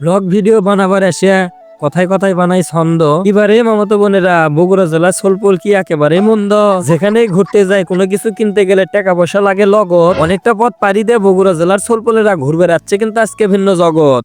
Blog video বানাবার এসে কথায় কথায় বানাই ছন্দ। এবারে মামাতো বোনেরা, বগুড়া জেলা সোলপুর কি একেবারে মন্দ। যেখানে ঘুরতে যায়, কোনো কিছু কিনতে গেলে টাকা পয়সা লাগে লগত। অনেকটা পথ পাড়ি দিয়ে বগুড়া জেলার সোলপুরেরা ঘুরবে যাচ্ছে, কিন্তু আজকে ভিন্ন জগৎ।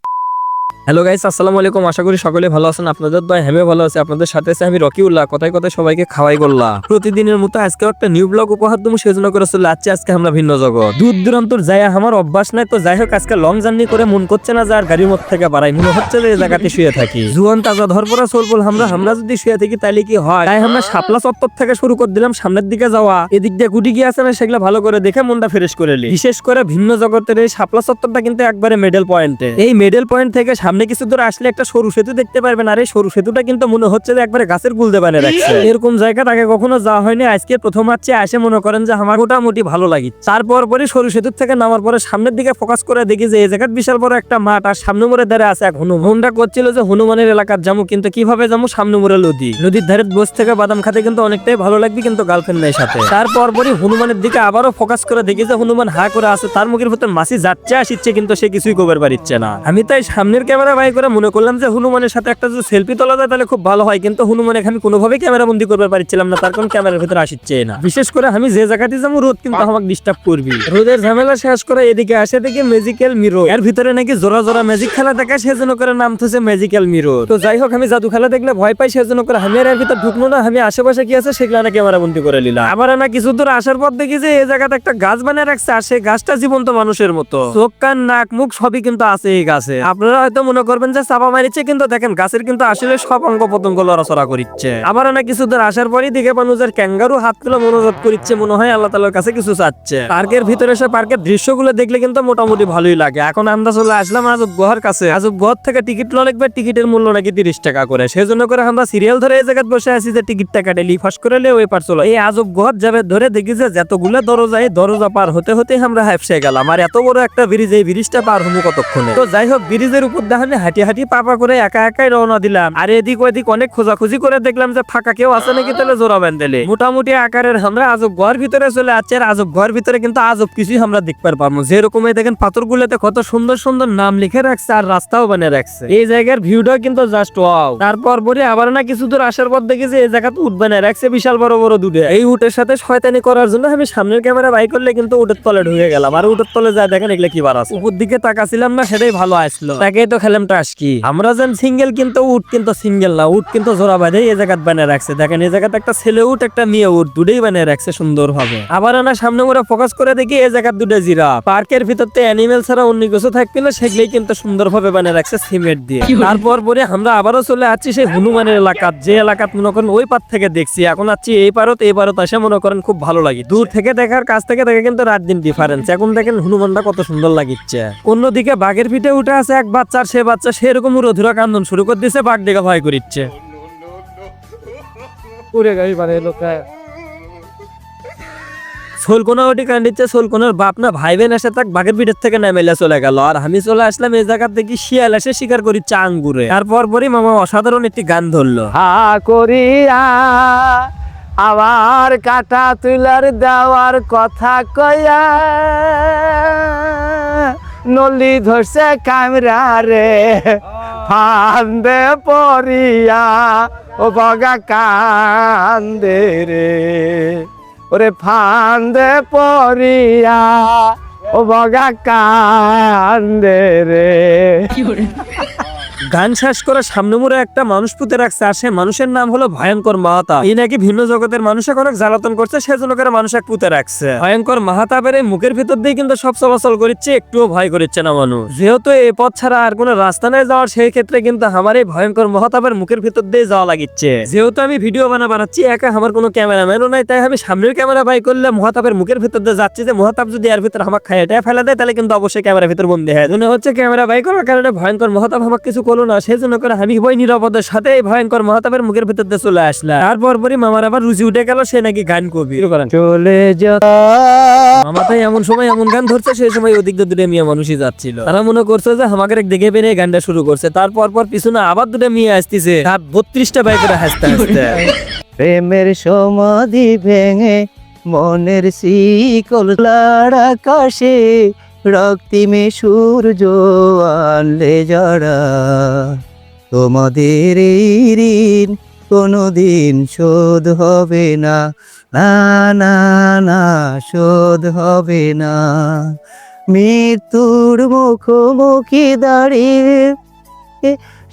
হ্যালো গাইস, আসসালামু আলাইকুম। আশা করি সকলে ভালো আছেন। আপনাদের দয় হ্যাঁ ভালো আছে। আপনাদের সাথে আছে আমি রকিউল্লাহ। কথায় কথায় সবাইকে খাওয়াই করলাম। প্রতিদিনের মতো আজকে একটা নিউ ব্লগ উপহার দেবো, সেজন্য করে চলে যাচ্ছে আজকে আমরা ভিন্ন জগৎ। দূর দূরান্তর যায় আমার অভ্যাস নাই, তো যাই হোক আজকে লং জার্নি করে মন করছে না যার গাড়ির মধ্যে থেকে বাড়াই, মনে হচ্ছে যে এই জায়গাতে শুয়ে থাকি। জুয়ান তাজা ধরপরা সোলপুল আমরা যদি শুয়ে থাকি তাহলে কি হয়। তাই আমরা শাপলা চত্বর থেকে শুরু করে দিলাম সামনের দিকে যাওয়া। এদিক দিয়ে গুটি গিয়ে আছে না, সেগুলো ভালো করে দেখে মনটা ফ্রেশ করে নি। বিশেষ করে ভিন্ন জগতের এই শাপলা চত্বরটা কিন্তু একবারে মিডল পয়েন্টে। এই মিডল পয়েন্ট থেকে সামনে কিছু দূর আসলে একটা সরু সেতু দেখতে পারবেন। আর এই সরু সেতুটা কিন্তু মনে হচ্ছে যে একবারে গাছের গুলদে বানিয়ে রাখছে। এরকম জায়গা আগে কখনো যাওয়া হয়নি। আজকে প্রথম আসছে, আসে মনে করেন যে আমার মোটামুটি ভালো লাগে। তারপর পরে সরু সেতু থেকে নামার পরে সামনের দিকে ফোকাস করে দেখি যে এই জায়গায় বিশাল বড় একটা মাঠ, আর সামনে মোড়ে দাঁড়িয়ে আছে এক হনুমানটা করছিল যে হনুমানের এলাকার যাবো, কিন্তু কিভাবে যাবো, সামনে মোড়ে নদীর ধারে বস থেকে বাদাম খাতে কিন্তু অনেকটাই ভালো লাগবে, কিন্তু গার্লফ্রেন্ড নেই সাথে। তারপর পরে হনুমানের দিকে আবারও ফোকাস করে দেখি যে হনুমান হা করে আছে, তার মুখের ভিতর মাছি যাচ্ছে আসছে, কিন্তু সে কিছুই কবার পারিচ্ছে না। আমি তাই সামনের ক্যামেরা বাই করে মনে করলাম যে হনুমানের সাথে একটা যদি সেলফি তোলা যায় তাহলে খুব ভালো হয়, কিন্তু হনুমান এখানে কোনোভাবেই ক্যামেরা বন্দি করতে পারছিলাম না, তার কোন ক্যামেরার ভিতরে আসছে না। বিশেষ করে আমি যে জায়গাতে যাবো রোদ কিন্তু আমাকে ডিস্টার্ব করবি। রোদের ঝামেলা শেষ করে এদিকে আসে দেখি ম্যাজিক্যাল মিরর, এর ভিতরে নাকি জোড়া জোড়া ম্যাজিক খেলা দেখায়, সেজন্য করে নাম থুছে ম্যাজিক্যাল মিরর। তো যাই হোক আমি জাদু খেলা দেখলে ভয় পাই, সেজন্য করে আমি এর ভিতর ঢুকলো না। আমি আশেপাশে কি আছে সেগুলো না ক্যামেরা বন্দি করে নিলাম। আবার না কিছু দূর আসার পর দেখি যে এই জায়গাতে একটা গাছ বানিয়ে রাখছে, আর সেই গাছটা জীবন্ত মানুষের মতো, চোখ কান নাক মুখ সবই কিন্তু আছে এই গাছে। আপনারা হয়তো মনে করবেন যে চাপা মারিচ্ছে, কিন্তু দেখেন গাছের কিন্তু আসলে সব অঙ্গ প্রত্যঙ্গ লড়াচড়া করছে। আবার না কিছু দূর আসার পরই দিকে মানুষের ক্যাঙ্গারু হাতগুলো মনোযোগ করছে, মনে হয় আল্লাহ তাআলার কাছে কিছু চাচ্ছে। পার্কের ভিতরে এসে পার্কের দৃশ্যগুলো দেখলে কিন্তু মোটামুটি ভালোই লাগে। এখন আমরা চলে আসলাম আজব গুহার কাছে। আজব গুহার থেকে টিকিট লাগবে, টিকিটের মূল্য নাকি 30 টাকা করে। সেজন্য করে আমরা সিরিয়াল ধরে এই জায়গায় বসে আছি যে টিকিটটা কাটেলি ফাঁস করে ওই পার চলো। এই আজব গুহার যাবে ধরে দেখি যে যতগুলো দরজা, এই দরজা পার হতে হতে আমরা হাঁপসে গেলাম। আর এত বড় একটা ব্রিজ, এই ব্রিজটা পার হবো কতক্ষণে। তো যাই হোক ব্রিজের উপর দেখানে হাঁটি হাঁটি পাপা করে একা একাই রওনা দিলাম। আর এদিক ওইদিক অনেক খোঁজাখুঁজি করে দেখলাম যে ফাঁকা কেউ আছে নাকি, তাহলে জোড়া বান্ধলে মোটামুটি আকারের আমরা আজব ঘর ভিতরে চলে আসছে। আর আজব ঘর ভিতরে কিন্তু আজব কিছুই আমরা দেখতে পারবো। যেরকম দেখেন পাথর গুলোতে কত সুন্দর সুন্দর নাম লিখে রাখছে, আর রাস্তাও বানিয়ে রাখছে। এই জায়গার ভিউটাও কিন্তু জাস্ট ওয়াও। তারপর পরে আবার না কিছু দূর আসার পর দেখি যে এই জায়গাতে উট বানিয়ে রাখছে, বিশাল বড় বড় দুটো। এই উটের সাথে শয়তানি করার জন্য আমি সামনের ক্যামেরা বাই করলে কিন্তু উটের তলে ঢুকে গেলাম। আর উটের তলে যায় দেখেন এগুলো কি বার আছে। উপর দিকে তাকাছিলাম না, সেটাই ভালো আসলো, তাকেই তো খেলাম টাস কি। আমরা যেন সিঙ্গেল, কিন্তু উট কিন্তু সিঙ্গেল না, উট কিন্তু জোড়া বাঁধে এই জায়গায় বানিয়ে রাখছে। দেখেন এই জায়গাতে একটা ছেলে উট একটা মেয়ে উট দুটোই বানিয়ে রাখছে সুন্দর ভাবে। আবার না সামনে ওরা ফোকাস করে দেখি এই জায়গার দুটো জিরাফ। পার্কের ভিতরতে অ্যানিমেল ছাড়া অন্য কিছু থাকবে না, সেগুলোই কিন্তু সুন্দর ভাবে বানিয়ে রাখছে সিমেন্ট দিয়ে। তারপর পরে আমরা আবারও চলে আসছি সেই হনুমানের এলাকাত, যে এলাকাত মনে করেন ওই পার থেকে দেখছি। এখন আসছি এই পারত আসে মনে করেন খুব ভালো লাগে। দূর থেকে দেখার কাছ থেকে দেখে কিন্তু রাত দিন ডিফারেন্স। এখন দেখেন হনুমানটা কত সুন্দর লাগিচ্ছে। অন্যদিকে বাঘের পিঠে উঠে আছে এক বাচ্চা, আর সে বাচ্চা সেরকম উড়োধুরা কান্দন শুরু করে দিচ্ছে, বাঘ দেখে ভয় করিচ্ছে। সোলকোনা ওটি কান্দিচ্ছে, সোলকোনার বাপ না ভাই বোন এসে তাক বাঘের পিঠের থেকে নেমেলে চলে গেল। আর আমি চলে আসলাম এই জায়গা থেকে শিয়াল এসে শিকার করিচ্ছে আঙ্গুরে। তারপর পরই মামা অসাধারণ একটি গান ধরলো। হা করিয়া আবার কাটা তুলার দেওয়ার কথা কয়া নলি ধরছে কামরা রে ফান্দে পড়িয়া ও বগা কান্দে রে, ওরে ফান্দে পড়িয়া ও বগা কান্দে রে। গান শেষ করে সামনে মোড়ে একটা মানুষ পুঁতে রাখছে, আর সে মানুষের নাম হলো ভয়ঙ্কর মাহাতা। এই নাকি ভিন্ন জগতের মানুষকে অনেক জ্বালাতন করছে, সেজন্য করে মানুষ এক পুঁতে রাখছে। ভয়ঙ্কর মাহাতাবের এই মুখের ভিতর দিয়ে কিন্তু সব চলাচল করছে, একটুও ভয় করছে না মানুষ। যেহেতু এই পথ ছাড়া আর কোনো রাস্তা নাই যাওয়ার, সেই ক্ষেত্রে কিন্তু আমার এই ভয়ঙ্কর মাহাতাবের মুখের ভিতর দিয়ে যাওয়া লাগিচ্ছে। যেহেতু আমি ভিডিও বানাচ্ছি একা, আমার কোনো ক্যামেরাম্যানও নাই, তাই আমি সামনের ক্যামেরা বাই করলে মহাতাবের মুখের ভিতর দিয়ে যাচ্ছি। যে মহাতাব যদি এর ভিতর আমাকে খাইয়ে ফেলা দেয় তাহলে কিন্তু অবশ্যই ক্যামেরার ভিতর বন্দী হয়। মনে হচ্ছে ক্যামেরা বাই করার কারণে ভয়ঙ্কর মহাতাব আমাকে কিছু করলো না, সেজন্য করে আমি বই নিরাপদের সাথে এই ভয়ঙ্কর মহাতাবের মুখের ভিতর দিয়ে চলে আসলাম। তারপর পরই মামার আবার রুচি উঠে গেল, সে নাকি গান কবি। চলে যা মামা তাই এমন সময় এমন গান ধরছে, সেই সময় ওদিক দিয়ে দুটো মেয়ে মানুষই যাচ্ছিল। তারা মনে করছে যে আমাকে দেখে পেরে গানটা শুরু করছে। তারপর পর পিছনে আবার দুটো মেয়ে আসতেছে, 32টা বাই করে হাসতে হাসতে। প্রেমের সমাধি ভেঙে মনের শিকল আকাশে রক্তিমে সূর্য আনলে যারা, তোমাদের এই ঋণ কোনোদিন শোধ হবে না, না না না শোধ হবে না। মৃত্যুর মুখোমুখি দাঁড়িয়ে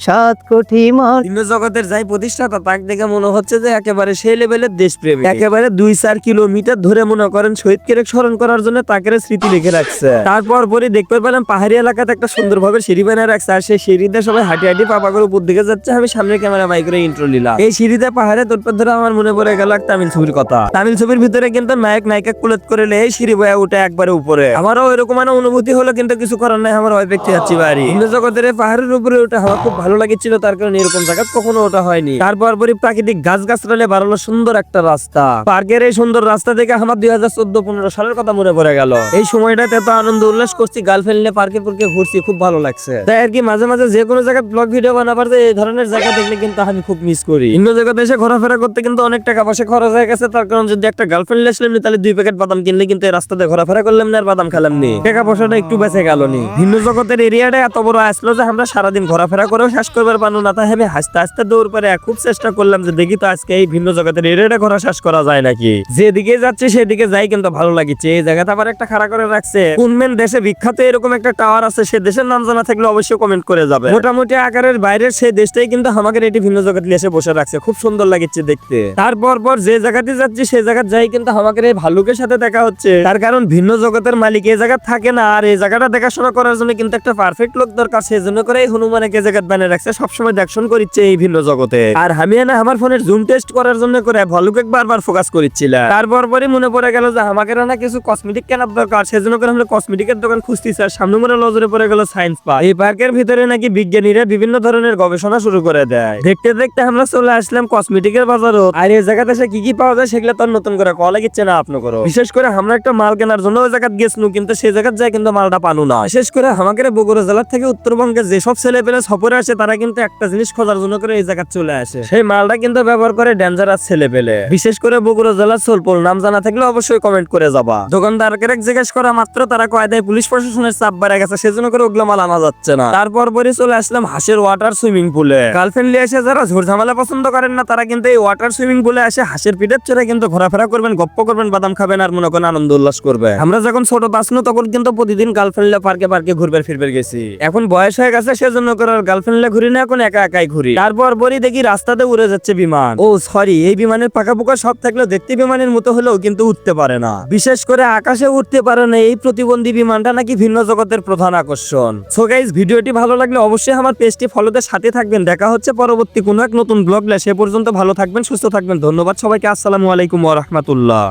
7 কোটি মার। ভিন্ন জগতের যাই প্রতিষ্ঠাতা তাকে দেখে মনে হচ্ছে যে একেবারে সেই লেভেলের দেশপ্রেমী, একেবারে 2-4 কিলোমিটার ধরে মনে করেন শহীদকে স্মরণ করার জন্য তাকে স্মৃতি লিখে রাখছে। তারপর পরে দেখতে পেলাম পাহাড়ি এলাকাতে একটা সুন্দরভাবে সিঁড়ি বানিয়ে রাখছে, আর সেই সিঁড়িতে সবাই হাঁটি হাঁটি পাপাগর উপর দিকে যাচ্ছে। আমি সামনে ক্যামেরা মাইক করে ইন্ট্রো নিলাম। এই সিঁড়িতে পাহাড়ে তোরপর ধরে আমার মনে পড়ে গেল এক তামিল ছবির কথা। তামিল ছবির ভিতরে কিন্তু নায়ক নায়িকা কুলেত করে এই সিঁড়ি বয়ে উঠে একবারে উপরে। আমারও এরকম অনুভূতি হলো, কিন্তু কিছু করার নাই, আমার অপেক্ষা যাচ্ছি বাড়ি। ভিন্ন জগতের পাহাড়ের উপরে উঠে আমার খুব ভালো লাগছিল, তার কারণে এরকম জায়গা কখনো ওটা হয়নি। তারপর পরে প্রাকৃতিক গাছ গাছড়ালে বাড়ালো সুন্দর একটা রাস্তা। পার্কের এই সুন্দর রাস্তা দেখে আমার 2014-15 সালের কথা মনে পড়ে গেল। এই সময়টাতে এত আনন্দ উল্লাস করছি, গার্লফ্রেন্ড নিয়ে পার্কে পুরকে ঘুরছি, খুব ভালো লাগছে। তাই আর কি মাঝে মাঝে যে কোনো জায়গায় ব্লগ ভিডিও বানাবার এই ধরনের জায়গা দেখলে কিন্তু আমি খুব মিস করি। ভিন্ন জায়গাতে এসে ঘোরাফেরা করতে কিন্তু অনেক টাকা পয়সা খরচ হয়ে গেছে, তার কারণ যদি একটা গার্লফ্রেন্ড লেসলাম তাহলে 2 প্যাকেট বাদাম কিনলে কিন্তু এই রাস্তাতে ঘোরাফেরা করলাম না, আর বাদাম খেলাম নি, টাকা পয়সাটা একটু বেঁচে গেল নি। ভিন্ন জগতের এরিয়াটা এত বড় আসলো যে আমরা সারাদিন ঘোরাফেরা করেও শেষ করবার পারবো না। তাই আমি হাসতে হাসতে দৌড় পরে খুব চেষ্টা করলাম যে দেখি তো আজকে এই ভিন্ন জগতের এরিয়াটা ঘোরা শেষ করা যায় নাকি। যেদিকে যাচ্ছে সেদিকে যাই, কিন্তু ভালো লাগছে। এই জায়গাটা আবার একটা খাড়া করে রাখছে। কোন মেন দেশে বিখ্যাত এরকম একটা টাওয়ার আছে, সে দেশের নাম জানা থাকলে অবশ্যই কমেন্ট করে যাবে। মোটামুটি আকারের বাইরের সেই দেশটাই কিন্তু আমাদের এটি ভিন্ন জগৎ এসে বসে রাখছে, খুব সুন্দর লাগছে দেখতে। তারপর পর যে জায়গাতে যাচ্ছি সেই জায়গা যাই কিন্তু আমাদের এই ভালুকের সাথে দেখা হচ্ছে। তার কারণ ভিন্ন জগতের মালিক এই জায়গা থাকে না, আর এই জায়গাটা দেখাশোনা করার জন্য কিন্তু একটা পারফেক্ট লোক দরকার। সেই জন্য করে হনুমানকে জায়গা বানিয়ে রাখছে, সবসময় দেখশন করছে এই ভিন্ন জগতে। আর আমি না আমার ফোনের জুম টেস্ট করার জন্য করে ভালুকে বারবার ফোকাস করছিলাম। তারপর পরে মনে পড়ে গেল যে আমাকে না কিছু কসমেটিক কেনার দরকার, সেজন্য করে আমরা কসমেটিকের দোকান খুঁজতেছি। আর সামনে মনে নজরে পড়ে গেল সায়েন্স পার্ক। এই পার্কের ভিতরে নাকি বিজ্ঞানীরা বিভিন্ন ধরনের গবেষণা শুরু করে দেয়। দেখতে দেখতে আমরা চলে আসলাম কসমেটিকের বাজারও। আর এই জায়গাতে এসে কি কি পাওয়া যায় সেগুলো তো নতুন করে কল লাগিচ্ছে না আপনি করো। বিশেষ করে আমরা একটা মাল কেনার জন্য ওই জায়গা গেছনু, কিন্তু সেই জায়গায় যায় কিন্তু মালটা পানু না। বিশেষ করে আমাদের বগুড়া জেলার থেকে উত্তরবঙ্গে যেসব ছেলে পেলে সফরে আসে তারা কিন্তু একটা জিনিস খোঁজার জন্য করে এই জায়গা চলে আসে। সেই মালটা কিন্তু ব্যবহার করে ডেঞ্জারাস ছেলে পেলে। বিশেষ করে বগুড়া জেলার সোলপুর নাম জানা থাকলে অবশ্যই কমেন্ট করে যাবা। দোকানদারকে জিজ্ঞেস করা মাত্র তারা কয় দেয় পুলিশ প্রশাসনের চাপ বেড়ে গেছে, সেজন্য করে ওগুলো মাল আনা যাচ্ছে না। তারপর পরে চলে আসলাম হাঁসের ওয়াটার সুইমিং পুলে। গার্লফ্রেন্ড নিয়ে এসে যারা ঝামেলা পছন্দ করেন না তারা কিন্তু এই ওয়াটার সুইমিং পুলে এসে হাঁসের পিঠের চড়ে কিন্তু ঘোরাফেরা করবেন, গপ্প করবেন, বাদাম খাবেন, আর মনে করেন আনন্দ উল্লাস করবে। আমরা যখন ছোট বাসনু তখন কিন্তু প্রতিদিন গার্লফ্রেন্ড পার্কে পার্কে ঘুরবে ফিরবে গেছি। এখন বয়স হয়ে গেছে সেজন্য করে গার্লফ্রেন্ড ঘুরি না, এখন একা একাই ঘুরি। তারপর পরে দেখি রাস্তাতে উড়ে যাচ্ছে বিমান। ও সরি, এই বিমানের পাকা পোকা সব থাকলেও দেখতে বিমানের মতো হলেও কিন্তু উঠতে পারে না। বিশেষ করে আকাশে উঠতে পারে না এই প্রতিবন্ধী বিমানটা নাকি ভিন্ন জগতের প্রধান আকর্ষণ। সো গাইস, ভিডিওটি ভালো লাগলে অবশ্যই আমার পেজটি ফলোতে সাথে থাকবেন। দেখা হচ্ছে পরবর্তী কোনো এক নতুন ব্লগ। সে পর্যন্ত ভালো থাকবেন, সুস্থ থাকবেন। ধন্যবাদ সবাইকে। আসসালামু আলাইকুম ওয়া রাহমাতুল্লাহ।